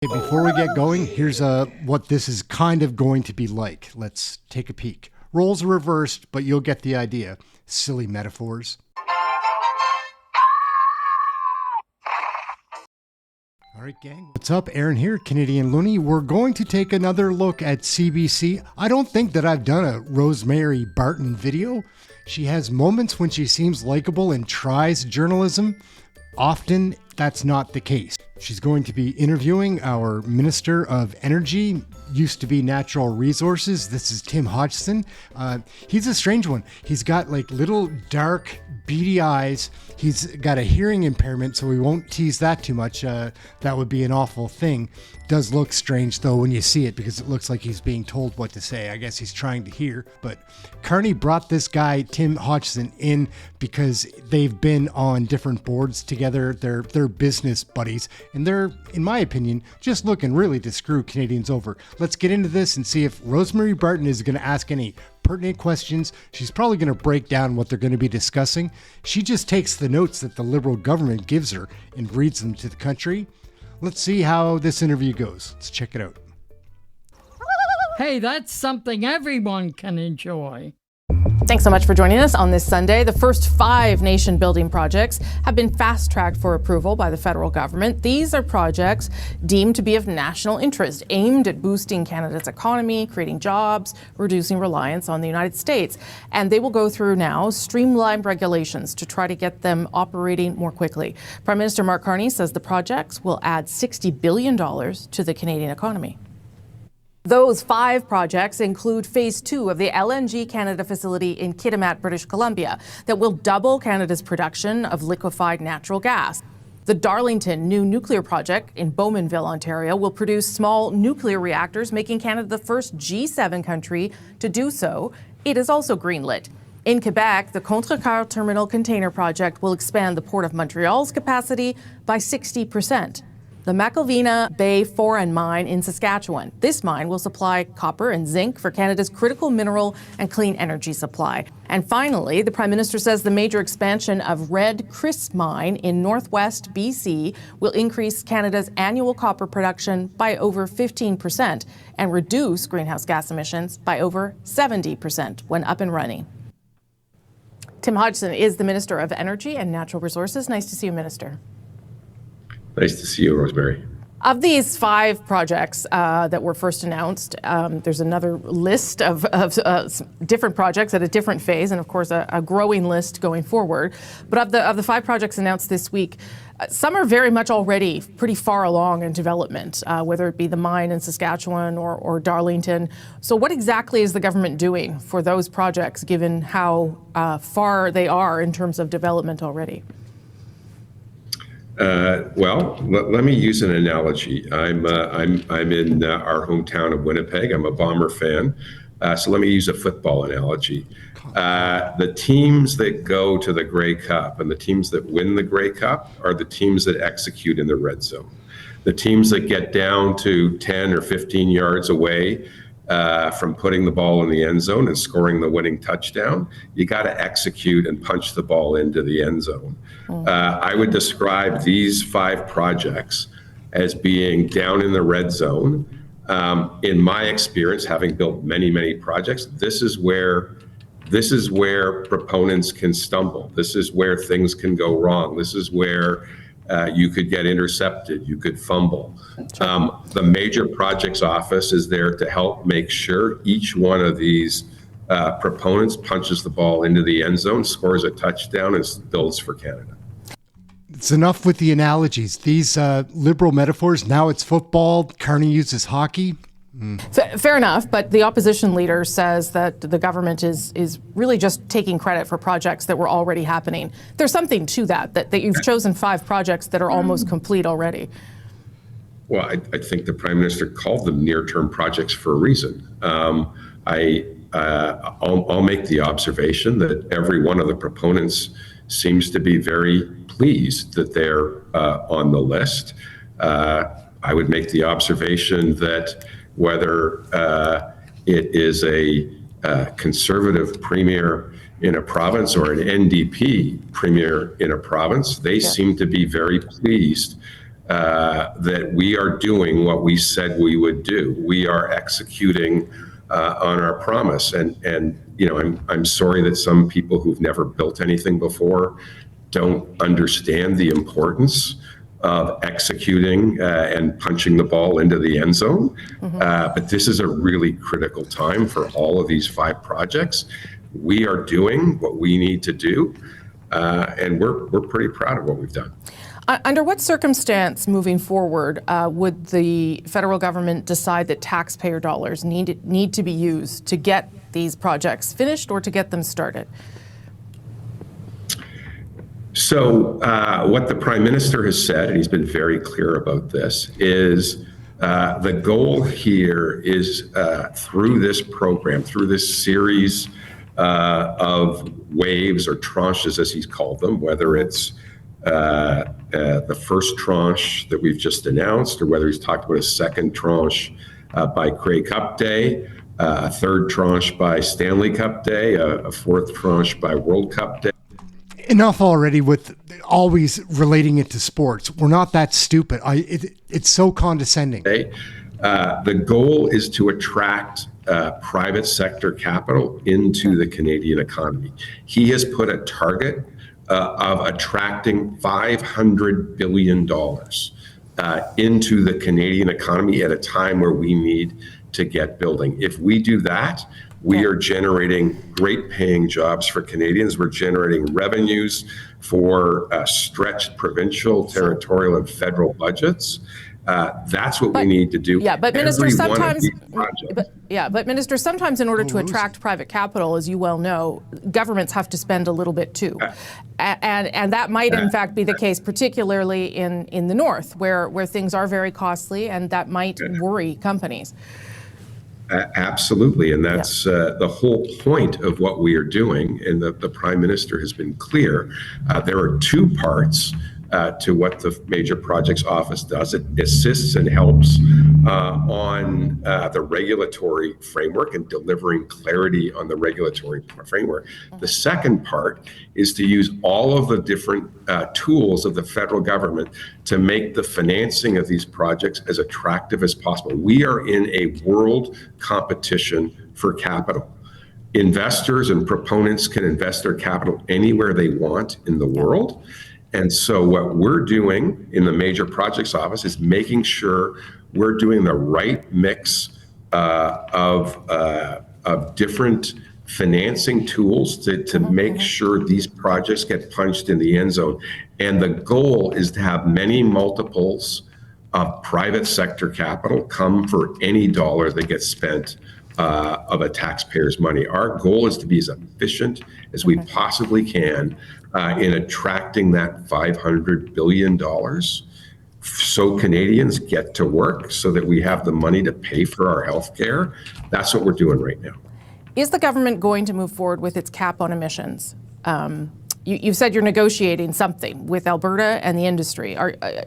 Okay, before we get going, here's what this is kind of going to be like. Let's take a peek. Roles are reversed, but you'll get the idea. Silly metaphors. All right, gang. What's up? Aaron here, Canadian Looney. We're going to take another look at CBC. I don't think that I've done a Rosemary Barton video. She has moments when she seems likable and tries journalism. Often, that's not the case. She's going to be interviewing our Minister of Energy, used to be Natural Resources. This is Tim Hodgson. He's a strange one. He's got like little dark, beady eyes. He's got a hearing impairment, so we won't tease that too much. That would be an awful thing. Does look strange though when you see it, because it looks like he's being told what to say. I guess he's trying to hear. But Carney brought this guy, Tim Hodgson, in because they've been on different boards together. They're business buddies, and they're, in my opinion, just looking really to screw Canadians over. Let's get into this and see if Rosemary Barton is going to ask any pertinent questions. She's probably going to break down what they're going to be discussing. She just takes the notes that the Liberal government gives her and reads them to the country. Let's see how this interview goes. Let's check it out. Hey, that's something everyone can enjoy. Thanks so much for joining us on this Sunday. The first 5 nation-building projects have been fast-tracked for approval by the federal government. These are projects deemed to be of national interest, aimed at boosting Canada's economy, creating jobs, reducing reliance on the United States. And they will go through now streamlined regulations to try to get them operating more quickly. Prime Minister Mark Carney says the projects will add $60 billion to the Canadian economy. Those 5 projects include Phase 2 of the LNG Canada facility in Kitimat, British Columbia, that will double Canada's production of liquefied natural gas. The Darlington new nuclear project in Bowmanville, Ontario, will produce small nuclear reactors, making Canada the first G7 country to do so. It is also greenlit. In Quebec, the Contrecoeur Terminal Container Project will expand the Port of Montreal's capacity by 60%. The McIlvena Bay Foran mine in Saskatchewan. This mine will supply copper and zinc for Canada's critical mineral and clean energy supply. And finally, the Prime Minister says the major expansion of Red Chris mine in northwest BC will increase Canada's annual copper production by over 15% and reduce greenhouse gas emissions by over 70% when up and running. Tim Hodgson is the Minister of Energy and Natural Resources. Nice to see you, Minister. Nice to see you, Rosemary. Of these 5 projects that were first announced, there's another list of different projects at a different phase, and of course a growing list going forward. But of the 5 projects announced this week, some are very much already pretty far along in development, whether it be the mine in Saskatchewan or Darlington. So what exactly is the government doing for those projects, given how far they are in terms of development already? Well, let me use an analogy. I'm in our hometown of Winnipeg. I'm a Bomber fan. So let me use a football analogy. The teams that go to the Grey Cup and the teams that win the Grey Cup are the teams that execute in the red zone. The teams that get down to 10 or 15 yards away from putting the ball in the end zone and scoring the winning touchdown, you got to execute and punch the ball into the end zone. I would describe these 5 projects as being down in the red zone. In my experience, having built many projects, this is where proponents can stumble. This is where things can go wrong. This is where you could get intercepted, you could fumble. The Major Projects Office is there to help make sure each one of these proponents punches the ball into the end zone, scores a touchdown, and builds for Canada. It's enough with the analogies. These liberal metaphors, now it's football, Carney uses hockey. Fair enough, but the opposition leader says that the government is really just taking credit for projects that were already happening. There's something to that you've chosen 5 projects that are almost complete already. Well, I think the Prime Minister called them near-term projects for a reason. I'll make the observation that every one of the proponents seems to be very pleased that they're on the list. I would make the observation that whether it is a Conservative premier in a province or an NDP premier in a province, they seem to be very pleased that we are doing what we said we would do. We are executing on our promise. And you know, I'm sorry that some people who've never built anything before don't understand the importance of executing and punching the ball into the end zone. But this is a really critical time for all of these 5 projects. We are doing what we need to do, and we're pretty proud of what we've done. Under what circumstance moving forward would the federal government decide that taxpayer dollars need to be used to get these projects finished or to get them started? So what the Prime Minister has said, and he's been very clear about this, is the goal here is through this program, through this series of waves or tranches, as he's called them, whether it's the first tranche that we've just announced, or whether he's talked about a second tranche by Grey Cup Day, a third tranche by Stanley Cup Day, a fourth tranche by World Cup Day. Enough already with always relating it to sports. We're not that stupid. It's so condescending. The goal is to attract private sector capital into the Canadian economy. He has put a target of attracting $500 billion into the Canadian economy at a time where we need to get building. If we do that, we are generating great paying jobs for Canadians. We're generating revenues for stretched provincial, territorial, and federal budgets. That's what we need to do. Yeah, but Minister, sometimes in order to attract private capital, as you well know, governments have to spend a little bit too. And that might in fact be the case, particularly in the north, where things are very costly, and that might worry companies. Absolutely, and that's the whole point of what we are doing, and the Prime Minister has been clear. There are 2 parts to what the Major Projects Office does. It assists and helps on the regulatory framework and delivering clarity on the regulatory framework. The second part is to use all of the different tools of the federal government to make the financing of these projects as attractive as possible. We are in a world competition for capital. Investors and proponents can invest their capital anywhere they want in the world. And so what we're doing in the Major Projects Office is making sure we're doing the right mix of different financing tools to make sure these projects get punched in the end zone. And the goal is to have many multiples of private sector capital come for any dollar that gets spent of a taxpayer's money. Our goal is to be as efficient as we possibly can in attracting that $500 billion so Canadians get to work, so that we have the money to pay for our health care. That's what we're doing right now. Is the government going to move forward with its cap on emissions? You've said you're negotiating something with Alberta and the industry.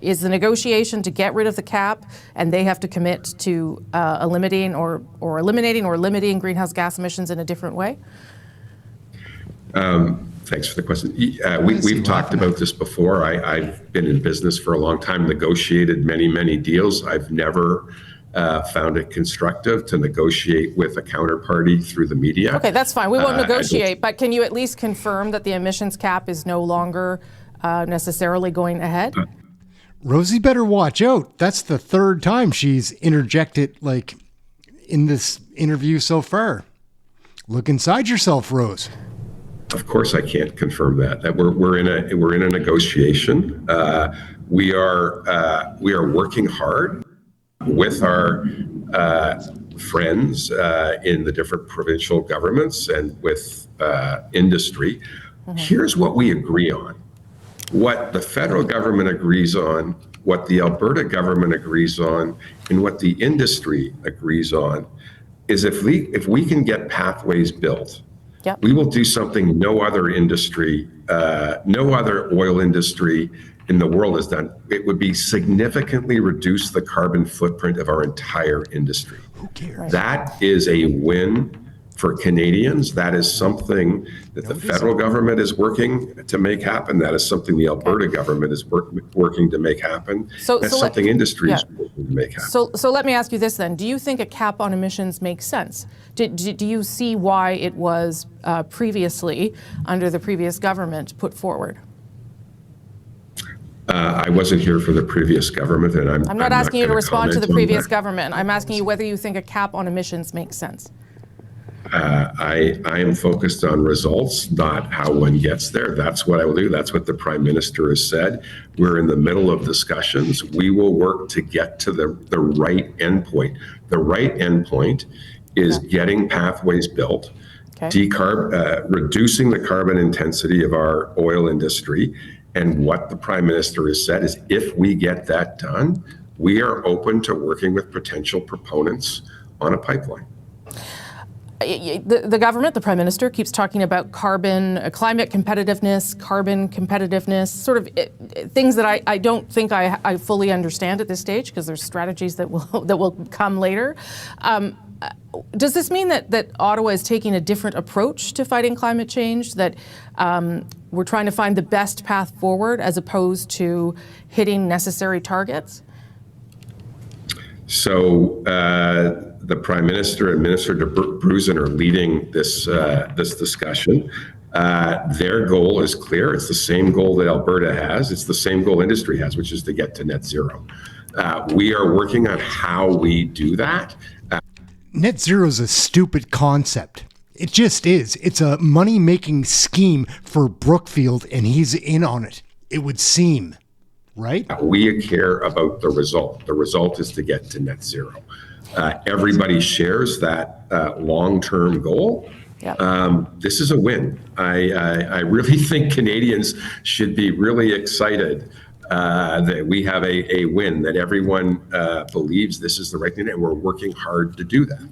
Is the negotiation to get rid of the cap, and they have to commit to eliminating or limiting greenhouse gas emissions in a different way? Thanks for the question. We've talked about this before. I've been in business for a long time, negotiated many deals. I've never found it constructive to negotiate with a counterparty through the media. Okay, that's fine. We won't negotiate, but can you at least confirm that the emissions cap is no longer necessarily going ahead? Rosie better watch out. That's the 3rd time she's interjected in this interview so far. Look inside yourself, Rose. Of course, I can't confirm that. We're in a negotiation. We are working hard with our friends in the different provincial governments and with industry. Here's what we agree on. What the federal government agrees on, what the Alberta government agrees on, and what the industry agrees on is if we can get pathways built, we will do something no other industry, no other oil industry in the world has done. It would be significantly reduce the carbon footprint of our entire industry. Who cares? That is a win for Canadians. That is something that the federal government is working to make happen. That is something the Alberta government is working to make happen. That's something industry is working to make happen. So let me ask you this then. Do you think a cap on emissions makes sense? Do you see why it was previously, under the previous government, put forward? I wasn't here for the previous government, and I'm not asking you to respond to the previous that. government. I'm asking you whether you think a cap on emissions makes sense. I am focused on results, not how one gets there. That's what I will do. That's what the Prime Minister has said. We're in the middle of discussions. We will work to get to the right endpoint. The right endpoint is getting pathways built, reducing the carbon intensity of our oil industry. And what the Prime Minister has said is, if we get that done, we are open to working with potential proponents on a pipeline. The government, the Prime Minister, keeps talking about climate competitiveness, sort of things that I don't think I fully understand at this stage, because there's strategies that will come later. Does this mean that Ottawa is taking a different approach to fighting climate change, that we're trying to find the best path forward as opposed to hitting necessary targets? So the Prime Minister and Minister de Bruzen are leading this discussion. Their goal is clear. It's the same goal that Alberta has. It's the same goal industry has, which is to get to net zero. We are working on how we do that. Net zero is a stupid concept. It just is. It's a money-making scheme for Brookfield, and he's in on it, it would seem, right? We care about the result. The result is to get to net zero. Everybody shares that long-term goal. Yep. This is a win. I really think Canadians should be really excited that we have a win, that everyone believes this is the right thing, and we're working hard to do that.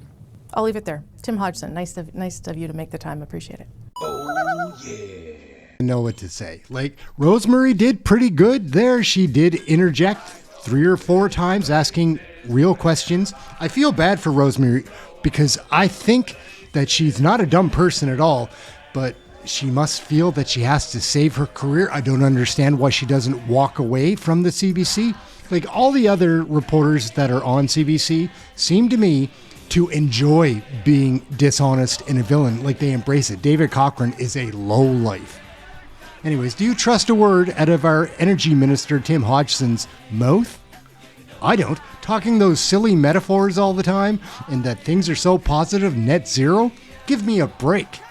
I'll leave it there. Tim Hodgson, nice of you to make the time. Appreciate it. Oh, yeah. I know what to say. Like, Rosemary did pretty good there. She did interject 3 or 4 times, asking real questions. I feel bad for Rosemary because I think that she's not a dumb person at all, but she must feel that she has to save her career. I don't understand why she doesn't walk away from the CBC. Like, all the other reporters that are on CBC seem to me to enjoy being dishonest and a villain. Like, they embrace it. David Cochrane is a lowlife. Anyways, do you trust a word out of our energy minister, Tim Hodgson's mouth? I don't. Talking those silly metaphors all the time and that things are so positive, net zero? Give me a break.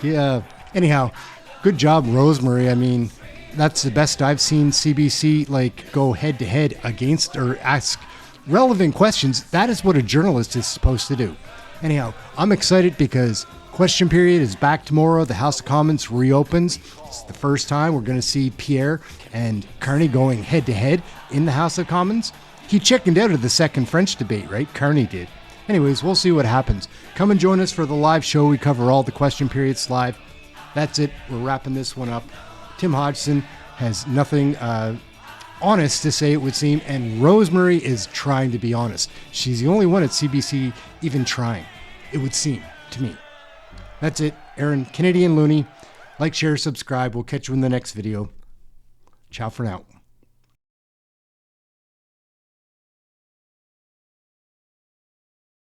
Yeah. Anyhow, good job, Rosemary. I mean, that's the best I've seen CBC go head to head against or ask relevant questions. That is what a journalist is supposed to do. Anyhow, I'm excited because question period is back tomorrow. The House of Commons reopens. It's the first time we're going to see Pierre and Carney going head to head in the House of Commons. He chickened out of the second French debate, right? Carney did. Anyways, we'll see what happens. Come and join us for the live show. We cover all the question periods live. That's it. We're wrapping this one up. Tim Hodgson has nothing honest to say, it would seem, and Rosemary is trying to be honest. She's the only one at CBC even trying, it would seem to me. That's it. Aaron, Canadian Looney. Like, share, subscribe. We'll catch you in the next video. Ciao for now.